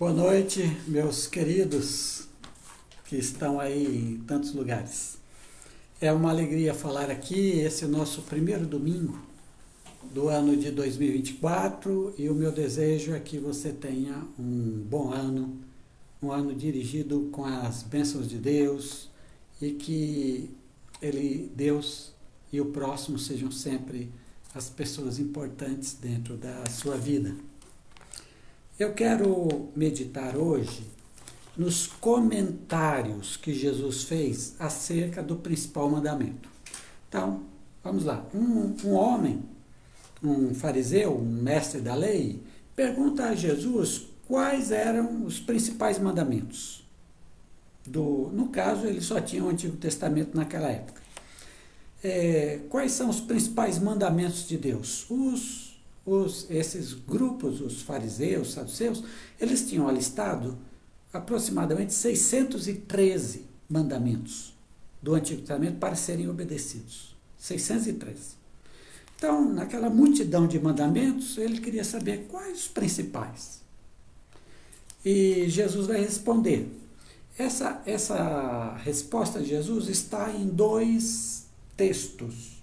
Boa noite, meus queridos que estão aí em tantos lugares. É uma alegria falar aqui, esse é o nosso primeiro domingo do ano de 2024 e o meu desejo é que você tenha um bom ano, um ano dirigido com as bênçãos de Deus e que Deus e o próximo sejam sempre as pessoas importantes dentro da sua vida. Eu quero meditar hoje nos comentários que Jesus fez acerca do principal mandamento. Então, vamos lá. Um homem, um fariseu, um mestre da lei, pergunta a Jesus quais eram os principais mandamentos. No caso, ele só tinha o Antigo Testamento naquela época. Quais são os principais mandamentos de Deus? Esses grupos, os fariseus, saduceus, eles tinham alistado aproximadamente 613 mandamentos do Antigo Testamento para serem obedecidos. 613. Então, naquela multidão de mandamentos, ele queria saber quais os principais. E Jesus vai responder. Essa resposta de Jesus está em dois textos.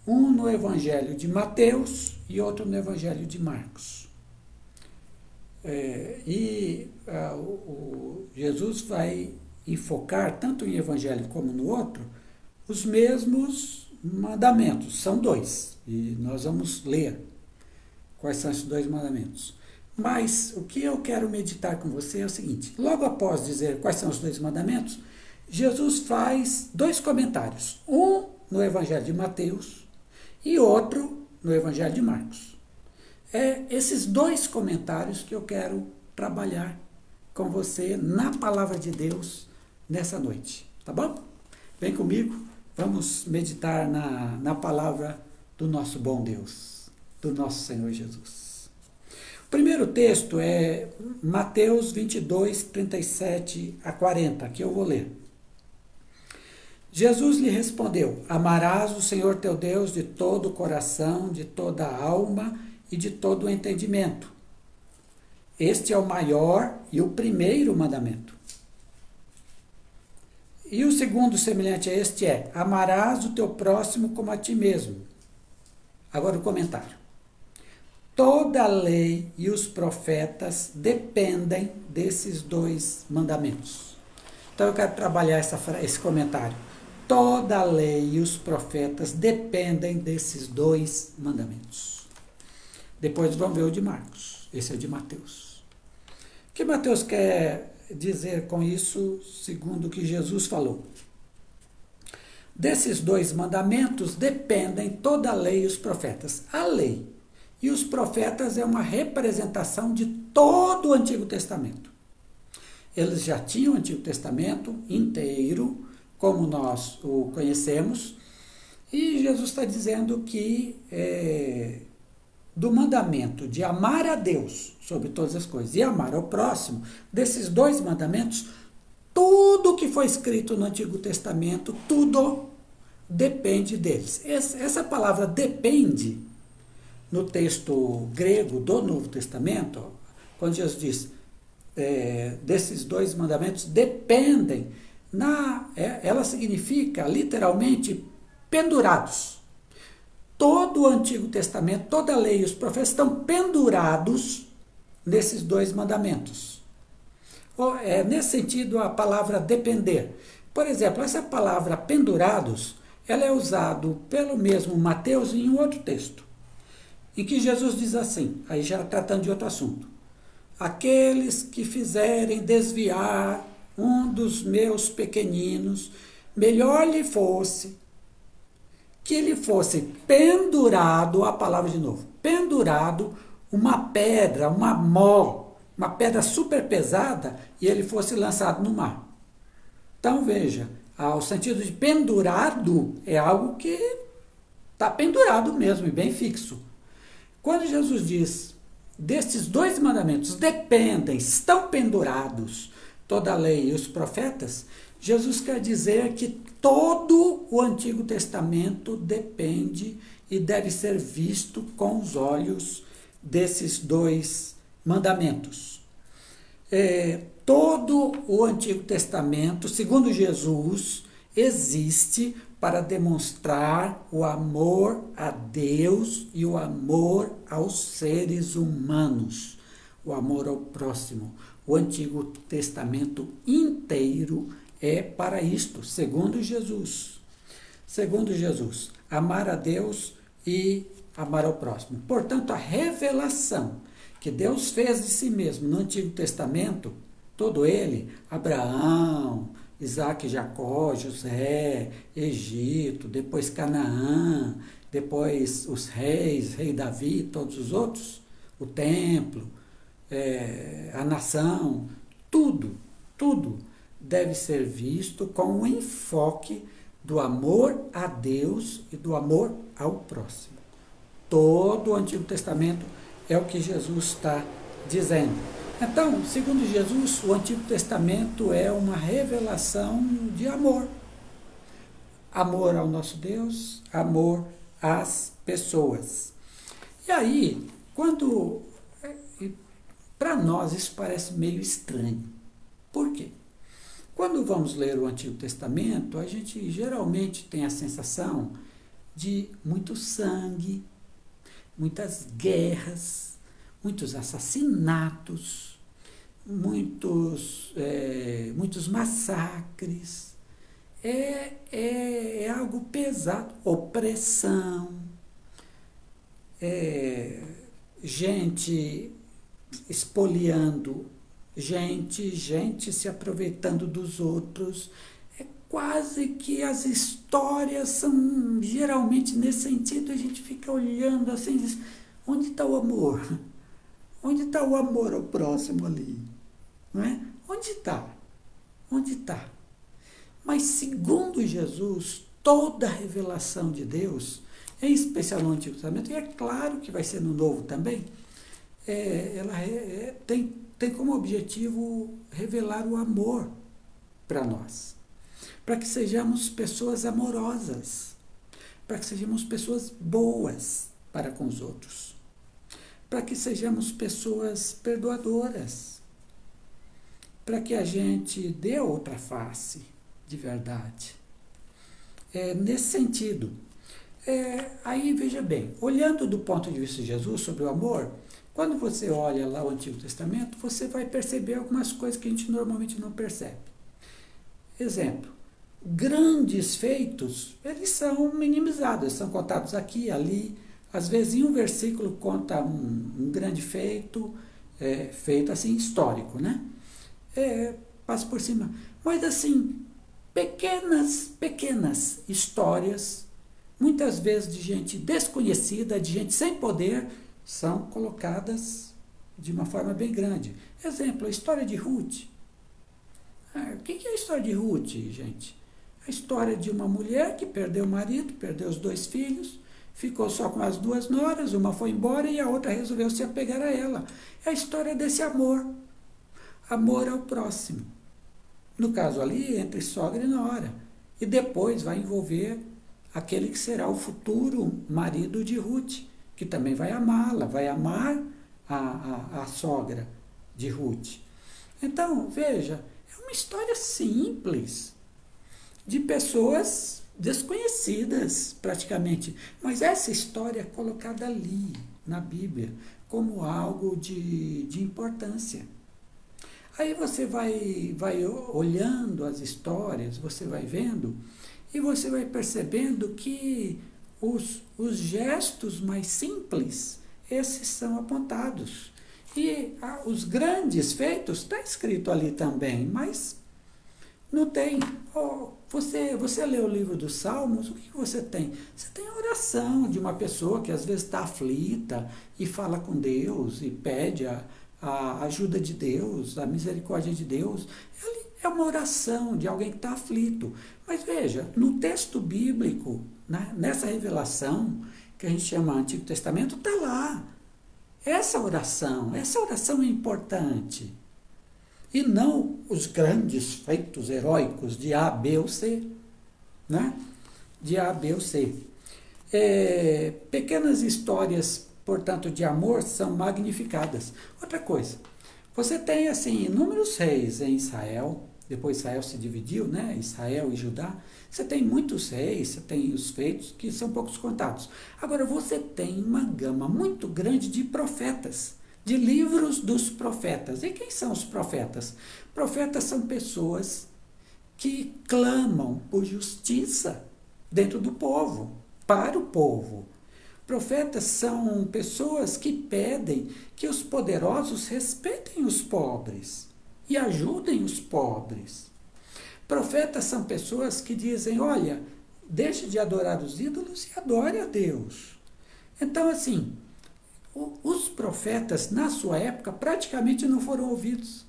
Um no Evangelho de Mateus e outro no Evangelho de Marcos. Jesus vai enfocar, tanto em Evangelho como no outro, os mesmos mandamentos. São dois. E nós vamos ler quais são esses dois mandamentos. Mas o que eu quero meditar com você é o seguinte. Logo após dizer quais são os dois mandamentos, Jesus faz dois comentários. Um no Evangelho de Mateus e outro no Evangelho de Marcos. Esses dois comentários que eu quero trabalhar com você na Palavra de Deus nessa noite. Tá bom? Vem comigo, vamos meditar na Palavra do nosso bom Deus, do nosso Senhor Jesus. O primeiro texto é Mateus 22, 37 a 40, que eu vou ler. Jesus lhe respondeu: amarás o Senhor teu Deus de todo o coração, de toda a alma e de todo o entendimento. Este é o maior e o primeiro mandamento. E o segundo semelhante a este é: amarás o teu próximo como a ti mesmo. Agora o comentário. Toda a lei e os profetas dependem desses dois mandamentos. Então eu quero trabalhar esse comentário. Toda a lei e os profetas dependem desses dois mandamentos. Depois vamos ver o de Marcos. Esse é o de Mateus. O que Mateus quer dizer com isso, segundo o que Jesus falou? Desses dois mandamentos dependem toda a lei e os profetas. A lei e os profetas é uma representação de todo o Antigo Testamento. Eles já tinham o Antigo Testamento inteiro, como nós o conhecemos, e Jesus está dizendo que do mandamento de amar a Deus sobre todas as coisas e amar ao próximo, desses dois mandamentos, tudo que foi escrito no Antigo Testamento, tudo depende deles. Essa palavra depende, no texto grego do Novo Testamento, quando Jesus diz desses dois mandamentos dependem, ela significa literalmente pendurados. Todo o Antigo Testamento, toda a lei e os profetas estão pendurados nesses dois mandamentos. Nesse sentido, a palavra depender. Por exemplo, essa palavra pendurados, ela é usada pelo mesmo Mateus em um outro texto, em que Jesus diz assim, aí já tratando de outro assunto: aqueles que fizerem desviar um dos meus pequeninos, melhor lhe fosse que ele fosse pendurado, a palavra de novo, pendurado, uma pedra, uma pedra super pesada, e ele fosse lançado no mar. Então veja, o sentido de pendurado é algo que está pendurado mesmo, e bem fixo. Quando Jesus diz, destes dois mandamentos dependem, estão pendurados, toda a lei e os profetas, Jesus quer dizer que todo o Antigo Testamento depende e deve ser visto com os olhos desses dois mandamentos. Todo o Antigo Testamento, segundo Jesus, existe para demonstrar o amor a Deus e o amor aos seres humanos, o amor ao próximo. O Antigo Testamento inteiro é para isto, segundo Jesus. Segundo Jesus, amar a Deus e amar ao próximo. Portanto, a revelação que Deus fez de si mesmo no Antigo Testamento, todo ele, Abraão, Isaac, Jacó, José, Egito, depois Canaã, depois os reis, rei Davi, todos os outros, o templo, a nação, tudo deve ser visto com o enfoque do amor a Deus e do amor ao próximo. Todo o Antigo Testamento é o que Jesus está dizendo. Então, segundo Jesus, o Antigo Testamento é uma revelação de amor. Amor ao nosso Deus, amor às pessoas. E aí, para nós isso parece meio estranho. Por quê? Quando vamos ler o Antigo Testamento, a gente geralmente tem a sensação de muito sangue, muitas guerras, muitos assassinatos, muitos massacres. É algo pesado. Opressão, gente espoliando gente se aproveitando dos outros. É quase que as histórias são geralmente nesse sentido. A gente fica olhando assim e diz, onde está o amor? Onde está o amor ao próximo ali? Não é? Onde está? Onde está? Mas segundo Jesus, toda a revelação de Deus, em especial no Antigo Testamento, e é claro que vai ser no Novo também, ela tem como objetivo revelar o amor para nós, para que sejamos pessoas amorosas, para que sejamos pessoas boas para com os outros, para que sejamos pessoas perdoadoras, para que a gente dê outra face de verdade. Nesse sentido. Aí veja bem, olhando do ponto de vista de Jesus sobre o amor, quando você olha lá o Antigo Testamento, você vai perceber algumas coisas que a gente normalmente não percebe. Exemplo, grandes feitos, eles são minimizados, são contados aqui, ali. Às vezes em um versículo conta um grande feito, feito assim histórico, né? Passa por cima. Mas assim, pequenas histórias, muitas vezes de gente desconhecida, de gente sem poder, são colocadas de uma forma bem grande. Exemplo, a história de Ruth. O que é a história de Ruth, gente? A história de uma mulher que perdeu o marido, perdeu os 2 filhos, ficou só com as 2 noras, uma foi embora e a outra resolveu se apegar a ela. É a história desse amor. Amor ao próximo. No caso ali, entre sogra e nora. E depois vai envolver aquele que será o futuro marido de Ruth, que também vai amá-la, vai amar a sogra de Ruth. Então, veja, é uma história simples, de pessoas desconhecidas praticamente, mas essa história é colocada ali, na Bíblia, como algo de importância. Aí você vai olhando as histórias, você vai vendo, e você vai percebendo que os gestos mais simples, esses são apontados. E os grandes feitos, está escrito ali também, mas não tem. Você lê o livro dos Salmos, o que você tem? Você tem a oração de uma pessoa que às vezes está aflita e fala com Deus e pede a ajuda de Deus, a misericórdia de Deus. É uma oração de alguém que está aflito. Mas veja, no texto bíblico, né, nessa revelação, que a gente chama Antigo Testamento, está lá. Essa oração é importante. E não os grandes feitos heróicos de A, B ou C. Né? De A, B ou C. Pequenas histórias, portanto, de amor são magnificadas. Outra coisa, Você tem, assim, inúmeros reis em Israel. Depois Israel se dividiu, né? Israel e Judá. Você tem muitos reis, você tem os feitos, que são poucos contados. Agora, você tem uma gama muito grande de profetas, de livros dos profetas. E quem são os profetas? Profetas são pessoas que clamam por justiça dentro do povo, para o povo. Profetas são pessoas que pedem que os poderosos respeitem os pobres e ajudem os pobres. Profetas são pessoas que dizem, olha, deixe de adorar os ídolos e adore a Deus. Então, assim, os profetas, na sua época, praticamente não foram ouvidos.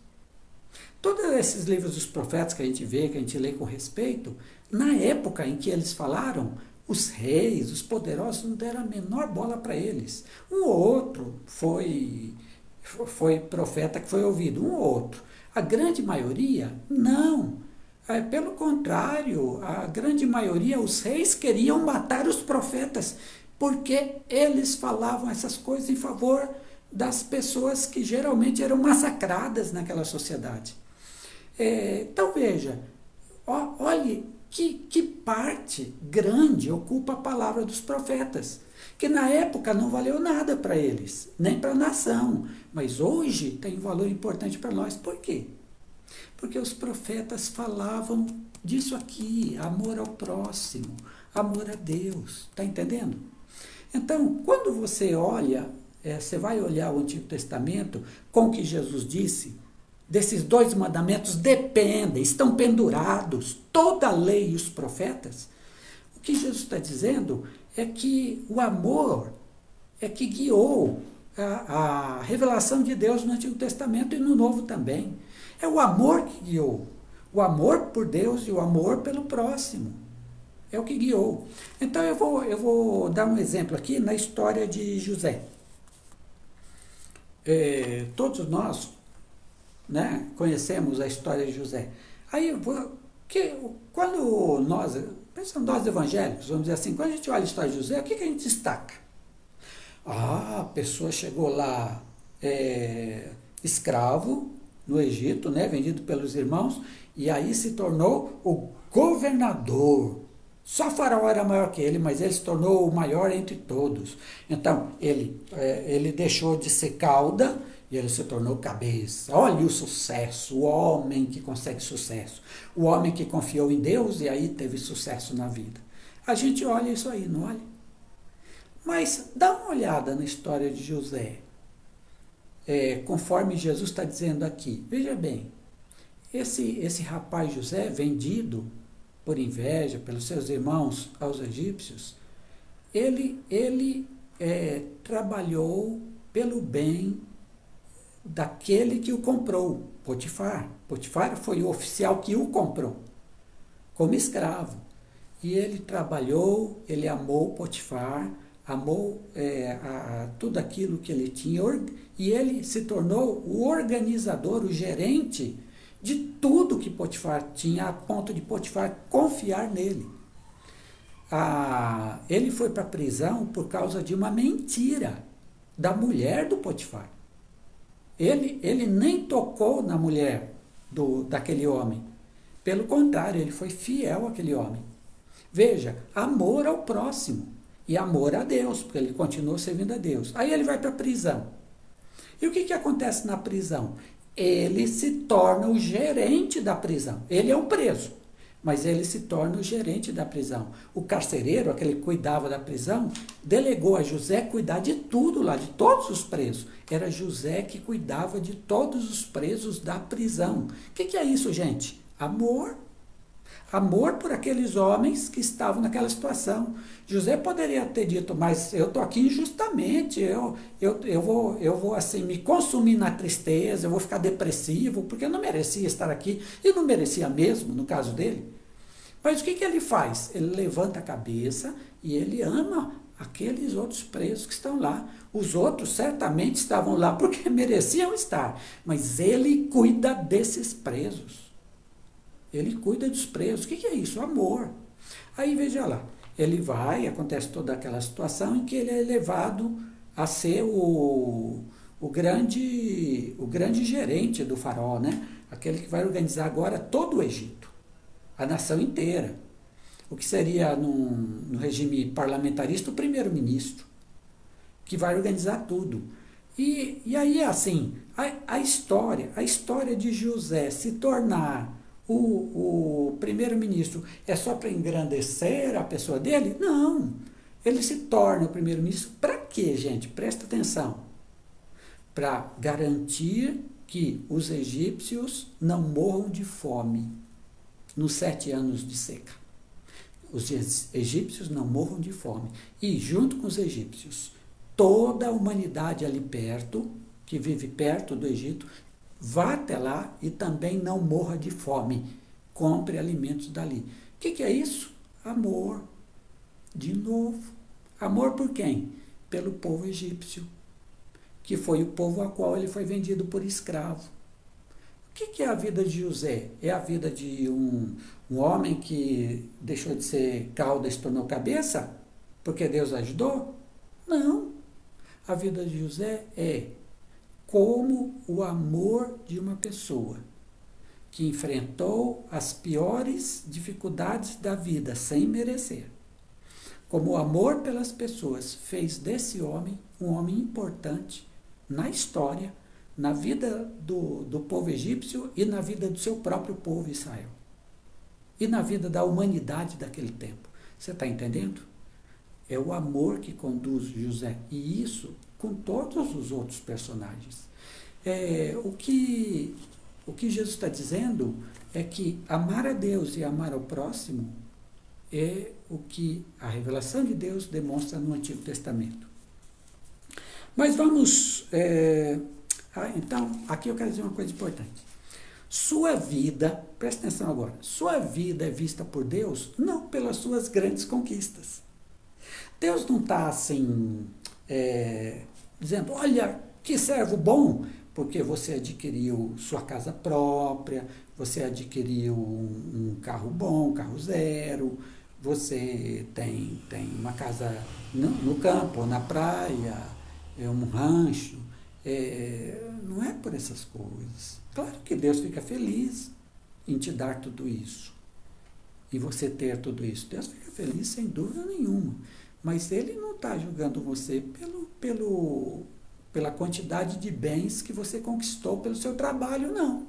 Todos esses livros dos profetas que a gente vê, que a gente lê com respeito, na época em que eles falaram, os reis, os poderosos, não deram a menor bola para eles. Um ou outro foi profeta que foi ouvido, um ou outro. A grande maioria, não. Pelo contrário, a grande maioria, os reis queriam matar os profetas, porque eles falavam essas coisas em favor das pessoas que geralmente eram massacradas naquela sociedade. Então veja, olhe que parte grande ocupa a palavra dos profetas, que na época não valeu nada para eles, nem para a nação, mas hoje tem um valor importante para nós. Por quê? Porque os profetas falavam disso aqui, amor ao próximo, amor a Deus, está entendendo? Então, quando você olha, você vai olhar o Antigo Testamento com o que Jesus disse, desses 2 mandamentos dependem, estão pendurados, toda a lei e os profetas. O que Jesus está dizendo é que o amor é que guiou a revelação de Deus no Antigo Testamento e no Novo também. É o amor que guiou, o amor por Deus e o amor pelo próximo. É o que guiou. Então eu vou dar um exemplo aqui na história de José. Todos nós, né, conhecemos a história de José. Aí, quando nós evangélicos, vamos dizer assim, quando a gente olha a história de José, o que a gente destaca? A pessoa chegou lá escravo no Egito, né, vendido pelos irmãos, e aí se tornou o governador. Só Faraó era maior que ele, mas ele se tornou o maior entre todos. Então, ele deixou de ser cauda e ele se tornou cabeça. Olha o sucesso, o homem que consegue sucesso. O homem que confiou em Deus e aí teve sucesso na vida. A gente olha isso aí, não olha? Mas dá uma olhada na história de José. Conforme Jesus está dizendo aqui. Veja bem, esse rapaz José, vendido por inveja pelos seus irmãos aos egípcios, ele trabalhou pelo bem daquele que o comprou, Potifar. Potifar foi o oficial que o comprou como escravo. E ele trabalhou, ele amou Potifar, amou tudo aquilo que ele tinha, e ele se tornou o organizador, o gerente de tudo que Potifar tinha, a ponto de Potifar confiar nele. Ele foi para a prisão por causa de uma mentira da mulher do Potifar. Ele nem tocou na mulher daquele homem. Pelo contrário, ele foi fiel àquele homem. Veja, amor ao próximo e amor a Deus, porque ele continuou servindo a Deus. Aí ele vai para a prisão. E o que acontece na prisão? Ele se torna o gerente da prisão. Ele é um preso, mas ele se torna o gerente da prisão. O carcereiro, aquele que cuidava da prisão, delegou a José cuidar de tudo lá, de todos os presos. Era José que cuidava de todos os presos da prisão. O que é isso, gente? Amor. Amor por aqueles homens que estavam naquela situação. José poderia ter dito, mas eu estou aqui injustamente, eu vou assim, me consumir na tristeza, eu vou ficar depressivo, porque eu não merecia estar aqui, e não merecia mesmo, no caso dele. Mas o que ele faz? Ele levanta a cabeça e ele ama aqueles outros presos que estão lá. Os outros certamente estavam lá porque mereciam estar, mas ele cuida desses presos. Ele cuida dos presos. O que é isso? Amor. Aí veja lá, ele vai, acontece toda aquela situação em que ele é levado a ser o o grande gerente do faraó, né? Aquele que vai organizar agora todo o Egito, a nação inteira. O que seria, no regime parlamentarista, o primeiro-ministro, que vai organizar tudo. E aí, assim, a história de José se tornar o primeiro-ministro é só para engrandecer a pessoa dele? Não. Ele se torna o primeiro-ministro para quê, gente? Presta atenção. Para garantir que os egípcios não morram de fome nos 7 anos de seca. Os egípcios não morram de fome. E, junto com os egípcios, toda a humanidade ali perto, que vive perto do Egito, vá até lá e também não morra de fome. Compre alimentos dali. O que é isso? Amor. De novo. Amor por quem? Pelo povo egípcio, que foi o povo ao qual ele foi vendido por escravo. O que é a vida de José? É a vida de um homem que deixou de ser cauda e se tornou cabeça? Porque Deus ajudou? Não. A vida de José é como o amor de uma pessoa que enfrentou as piores dificuldades da vida sem merecer. Como o amor pelas pessoas fez desse homem um homem importante na história, na vida do povo egípcio e na vida do seu próprio povo Israel. E na vida da humanidade daquele tempo. Você está entendendo? É o amor que conduz José. E isso com todos os outros personagens. O que Jesus está dizendo é que amar a Deus e amar ao próximo é o que a revelação de Deus demonstra no Antigo Testamento. Mas vamos... então, aqui eu quero dizer uma coisa importante. Sua vida, presta atenção agora, sua vida é vista por Deus não pelas suas grandes conquistas. Deus não está assim, dizendo, olha, que servo bom, porque você adquiriu sua casa própria, você adquiriu um carro bom, um carro zero, você tem uma casa no campo, na praia, um rancho. Não é por essas coisas. Claro que Deus fica feliz em te dar tudo isso. E você ter tudo isso. Deus fica feliz sem dúvida nenhuma. Mas Ele não está julgando você pela quantidade de bens que você conquistou pelo seu trabalho, não.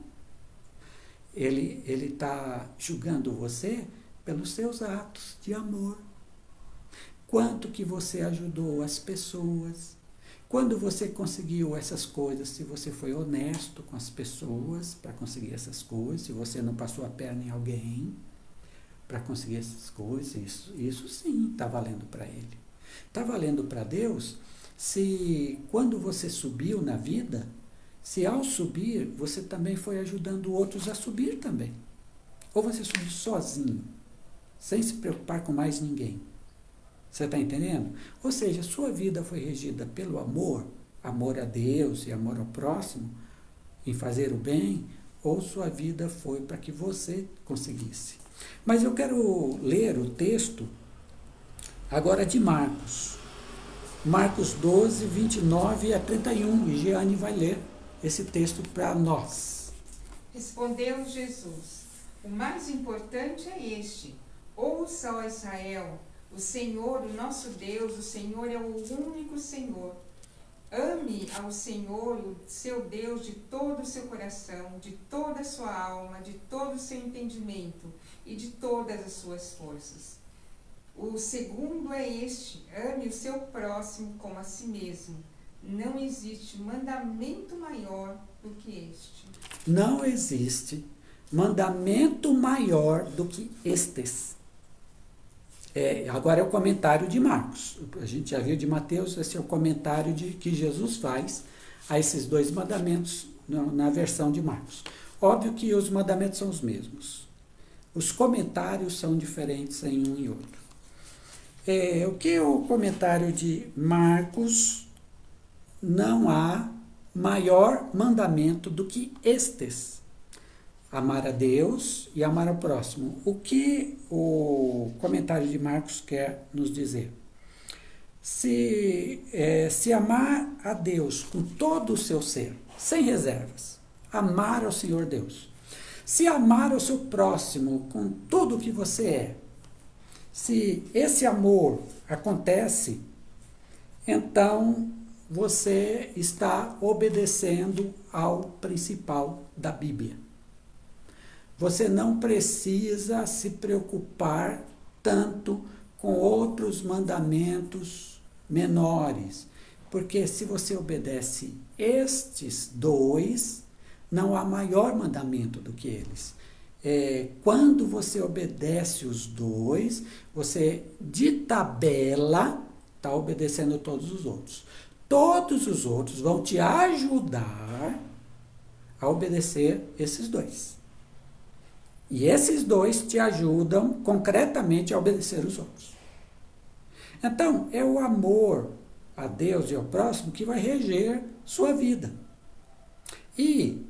Ele está julgando você pelos seus atos de amor. Quanto que você ajudou as pessoas. Quando você conseguiu essas coisas, se você foi honesto com as pessoas para conseguir essas coisas, se você não passou a perna em alguém para conseguir essas coisas, isso sim está valendo para Ele. Está valendo para Deus se quando você subiu na vida, se ao subir você também foi ajudando outros a subir também. Ou você subiu sozinho, sem se preocupar com mais ninguém. Você está entendendo? Ou seja, sua vida foi regida pelo amor, amor a Deus e amor ao próximo, em fazer o bem, ou sua vida foi para que você conseguisse. Mas eu quero ler o texto agora de Marcos. Marcos 12, 29 a 31. E Jeane vai ler esse texto para nós. Respondeu Jesus: o mais importante é este: ouça, ó Israel, o Senhor, o nosso Deus, o Senhor é o único Senhor. Ame ao Senhor, o seu Deus, de todo o seu coração, de toda a sua alma, de todo o seu entendimento e de todas as suas forças. O segundo é este: ame o seu próximo como a si mesmo. Não existe mandamento maior do que este. Não existe mandamento maior do que estes. Agora é o comentário de Marcos. A gente já viu de Mateus, esse é o comentário que Jesus faz a esses 2 mandamentos na versão de Marcos. Óbvio que os mandamentos são os mesmos. Os comentários são diferentes em um e outro. O que é o comentário de Marcos? Não há maior mandamento do que estes: amar a Deus e amar ao próximo. O que o comentário de Marcos quer nos dizer? Se amar a Deus com todo o seu ser, sem reservas, amar ao Senhor Deus, se amar ao seu próximo com tudo o que você é, se esse amor acontece, então você está obedecendo ao principal da Bíblia. Você não precisa se preocupar tanto com outros mandamentos menores, porque se você obedece estes dois, não há maior mandamento do que eles. Quando você obedece os dois, você de tabela está obedecendo todos os outros. Todos os outros vão te ajudar a obedecer esses dois. E esses dois te ajudam concretamente a obedecer os outros. Então, é o amor a Deus e ao próximo que vai reger sua vida. E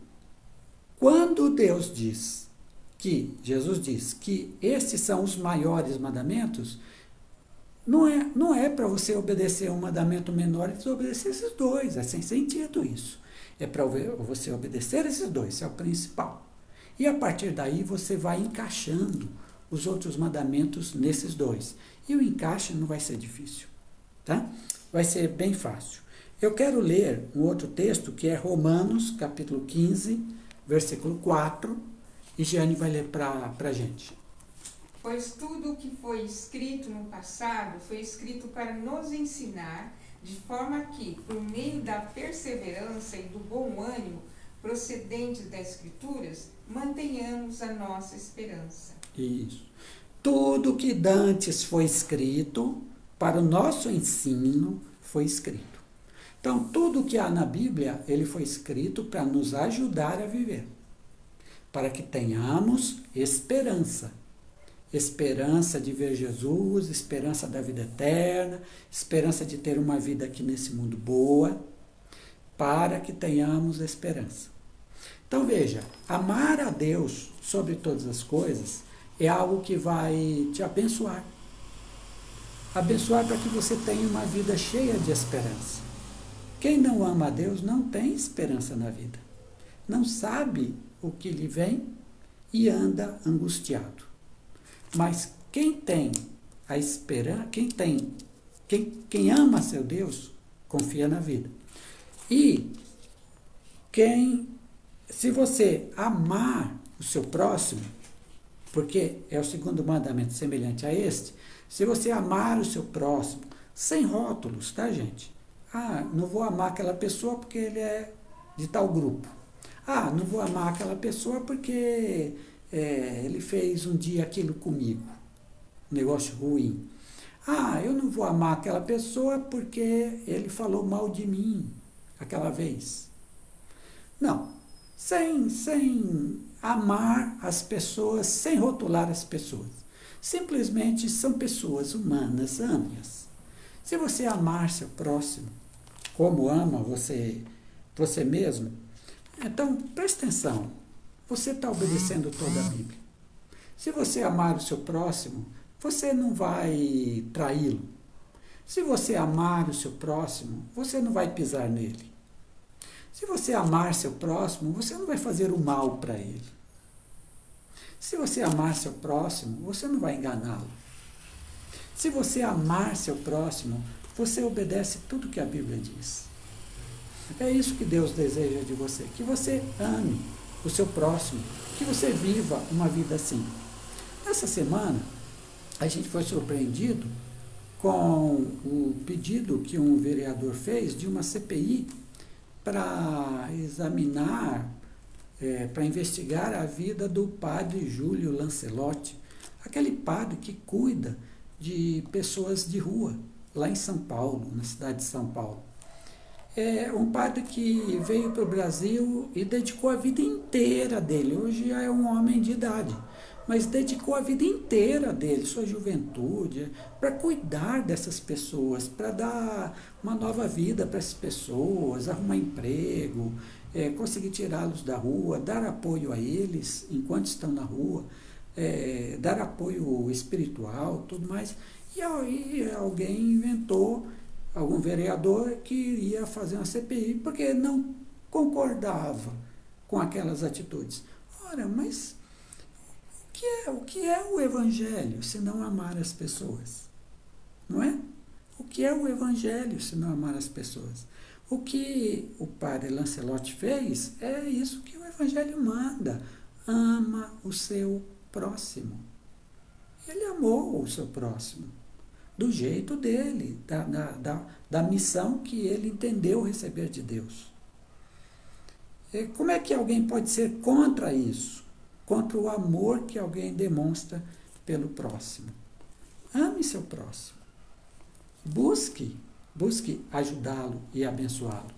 quando Jesus diz que esses são os maiores mandamentos, não é para você obedecer um mandamento menor e desobedecer esses dois, é sem sentido isso. É para você obedecer esses dois, esse é o principal. E a partir daí você vai encaixando os outros mandamentos nesses dois. E o encaixe não vai ser difícil, tá? Vai ser bem fácil. Eu quero ler um outro texto que é Romanos, capítulo 15, versículo 4, e Jeane vai ler para a gente. Pois tudo o que foi escrito no passado foi escrito para nos ensinar, de forma que, por meio da perseverança e do bom ânimo procedentes das Escrituras, mantenhamos a nossa esperança. Isso. Tudo que dantes foi escrito, para o nosso ensino, foi escrito. Então, tudo que há na Bíblia, ele foi escrito para nos ajudar a viver. Para que tenhamos esperança. Esperança de ver Jesus, esperança da vida eterna, esperança de ter uma vida aqui nesse mundo boa, para que tenhamos esperança. Então veja, amar a Deus sobre todas as coisas é algo que vai te abençoar. Abençoar para que você tenha uma vida cheia de esperança. Quem não ama a Deus não tem esperança na vida. Não sabe o que lhe vem e anda angustiado. Mas quem tem a esperança, quem ama seu Deus, confia na vida. E se você amar o seu próximo, porque é o segundo mandamento semelhante a este, se você amar o seu próximo, sem rótulos, tá, gente? Não vou amar aquela pessoa porque ele é de tal grupo. Não vou amar aquela pessoa porque ele fez um dia aquilo comigo, um negócio ruim. Eu não vou amar aquela pessoa porque ele falou mal de mim aquela vez. Não, sem amar as pessoas, sem rotular as pessoas. Simplesmente são pessoas humanas, ame-as. Se você amar seu próximo, como ama você mesmo, então preste atenção. Você está obedecendo toda a Bíblia. Se você amar o seu próximo, você não vai traí-lo. Se você amar o seu próximo, você não vai pisar nele. Se você amar seu próximo, você não vai fazer o mal para ele. Se você amar seu próximo, você não vai enganá-lo. Se você amar seu próximo, você obedece tudo que a Bíblia diz. É isso que Deus deseja de você, que você ame o seu próximo, que você viva uma vida assim. Essa semana, a gente foi surpreendido com o pedido que um vereador fez de uma CPI para examinar, para investigar a vida do padre Júlio Lancelotti, aquele padre que cuida de pessoas de rua, lá em São Paulo, na cidade de São Paulo. É um padre que veio para o Brasil e dedicou a vida inteira dele. Hoje já é um homem de idade, mas dedicou a vida inteira dele, sua juventude, para cuidar dessas pessoas, para dar uma nova vida para essas pessoas, arrumar emprego, conseguir tirá-los da rua, dar apoio a eles enquanto estão na rua, dar apoio espiritual, tudo mais. E aí alguém inventou, algum vereador que iria fazer uma CPI porque não concordava com aquelas atitudes. Ora, mas o que é o Evangelho se não amar as pessoas? Não é? O que é o Evangelho se não amar as pessoas? O que o padre Lancelotti fez é isso que o Evangelho manda. Ama o seu próximo. Ele amou o seu próximo, do jeito dele, da missão que ele entendeu receber de Deus. Como é que alguém pode ser contra isso? Contra o amor que alguém demonstra pelo próximo. Ame seu próximo. Busque ajudá-lo e abençoá-lo.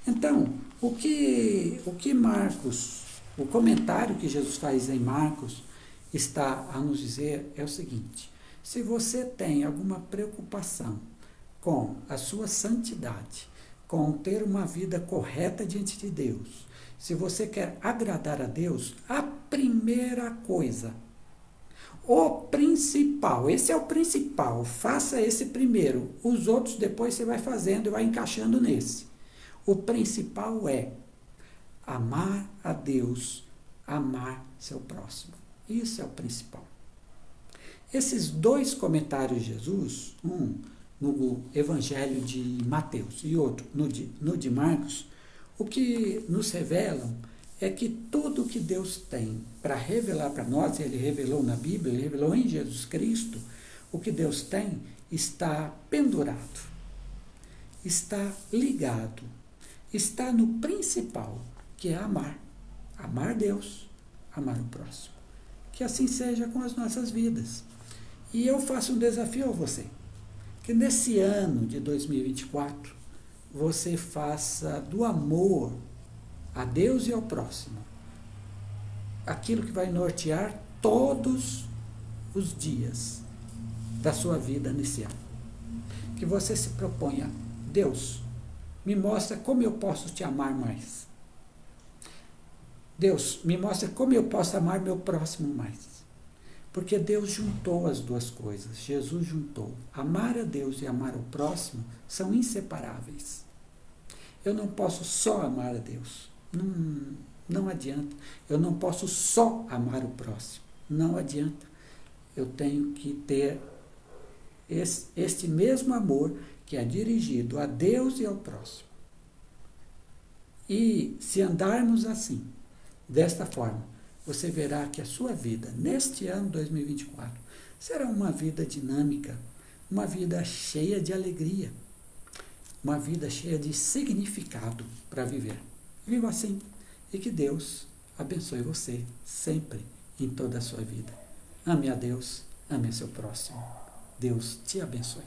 Então, o que Marcos, o comentário que Jesus faz em Marcos, está a nos dizer é o seguinte: se você tem alguma preocupação com a sua santidade, com ter uma vida correta diante de Deus, se você quer agradar a Deus, a primeira coisa, o principal, esse é o principal, faça esse primeiro, os outros depois você vai fazendo e vai encaixando nesse. O principal é amar a Deus, amar seu próximo. Isso é o principal. Esses dois comentários de Jesus, um no Evangelho de Mateus e outro no de Marcos, o que nos revelam é que tudo que Deus tem para revelar para nós, Ele revelou na Bíblia, Ele revelou em Jesus Cristo, o que Deus tem está pendurado, está ligado, está no principal, que é amar. Amar Deus, amar o próximo. Que assim seja com as nossas vidas. E eu faço um desafio a você, que nesse ano de 2024, você faça do amor a Deus e ao próximo aquilo que vai nortear todos os dias da sua vida nesse ano. Que você se proponha: Deus, me mostra como eu posso te amar mais. Deus, me mostra como eu posso amar meu próximo mais. Porque Deus juntou as duas coisas. Jesus juntou. Amar a Deus e amar o próximo são inseparáveis. Eu não posso só amar a Deus. Não adianta. Eu não posso só amar o próximo. Não adianta. Eu tenho que ter este mesmo amor que é dirigido a Deus e ao próximo. E se andarmos assim, desta forma, você verá que a sua vida, neste ano 2024, será uma vida dinâmica, uma vida cheia de alegria, uma vida cheia de significado para viver. Viva assim, e que Deus abençoe você sempre, em toda a sua vida. Ame a Deus, ame a seu próximo. Deus te abençoe.